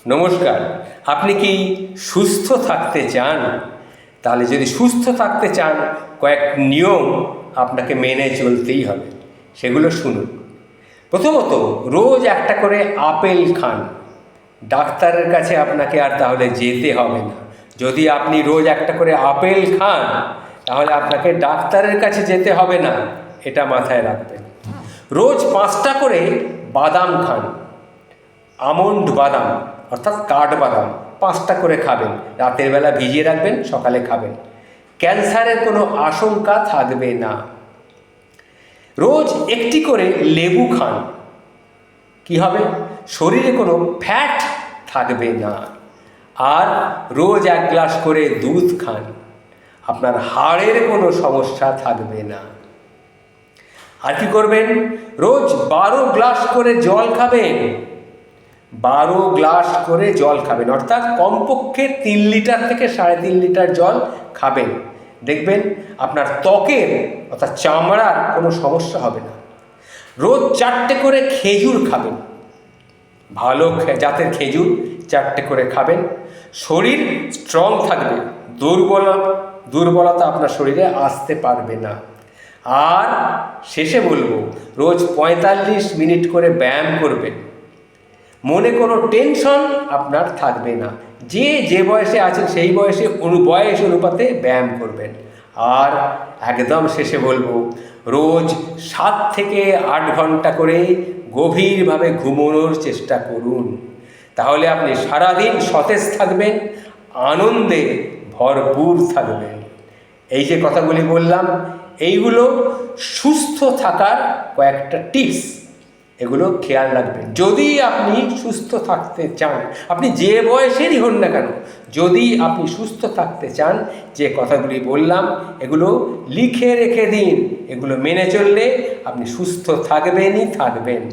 নমস্কার। আপনি কি সুস্থ থাকতে চান? তাহলে যদি সুস্থ থাকতে চান, কয়েক নিয়ম আপনাকে মেনে চলতেই হবে। সেগুলো শুনুন। প্রথমত, রোজ একটা করে আপেল খান। ডাক্তারের কাছে আপনাকে আর তাহলে যেতে হবে না। যদি আপনি রোজ একটা করে আপেল খান, তাহলে আপনাকে ডাক্তারের কাছে যেতে হবে না, এটা মাথায় রাখবেন। রোজ 5টা করে বাদাম খান। আমন্ড বাদাম অর্থাৎ কাঠবাদাম 5টা করে খাবেন। রাতের বেলা ভিজিয়ে রাখবেন, সকালে খাবেন। ক্যান্সারের কোনো আশঙ্কা থাকবে না। রোজ একটি করে লেবু খান। কি হবে? শরীরে কোনো ফ্যাট থাকবে না। আর রোজ 1 গ্লাস করে দুধ খান। আপনার হাড়ের কোনো সমস্যা থাকবে না। আর কি করবেন? রোজ 12 গ্লাস করে জল খাবেন। 12 গ্লাস করে জল খাবেন, অর্থাৎ কমপক্ষে 3 লিটার থেকে 3.5 লিটার জল খাবেন। দেখবেন আপনার ত্বকের অর্থাৎ চামড়ার কোনো সমস্যা হবে না। রোজ 4টে করে খেজুর খাবেন। ভালো জাতের খেজুর 4টে করে খাবেন। শরীর স্ট্রং থাকবে, দুর্বলতা আপনার শরীরে আসতে পারবে না। আর শেষে বলবো, রোজ 45 মিনিট করে ব্যায়াম করবেন। মনে কোনো টেনশন আপনার থাকবে না। যে বয়সে আছেন সেই বয়স অনুপাতে ব্যায়াম করবেন। আর একদম শেষে বলবো, রোজ 7 থেকে 8 ঘন্টা করে গভীরভাবে ঘুমানোর চেষ্টা করুন। তাহলে আপনি সারাদিন সতেজ থাকবেন, আনন্দে ভরপুর থাকবেন। এই যে কথাগুলি বললাম, এইগুলো সুস্থ থাকার কয়েকটা টিপস। এগুলো খেয়াল রাখবেন। যদি আপনি সুস্থ থাকতে চান, আপনি যে বয়সেরই হন না কেন, যদি আপনি সুস্থ থাকতে চান, যে কথাগুলি বললাম এগুলো লিখে রেখে দিন। এগুলো মেনে চললে আপনি সুস্থ থাকবেনই থাকবেন।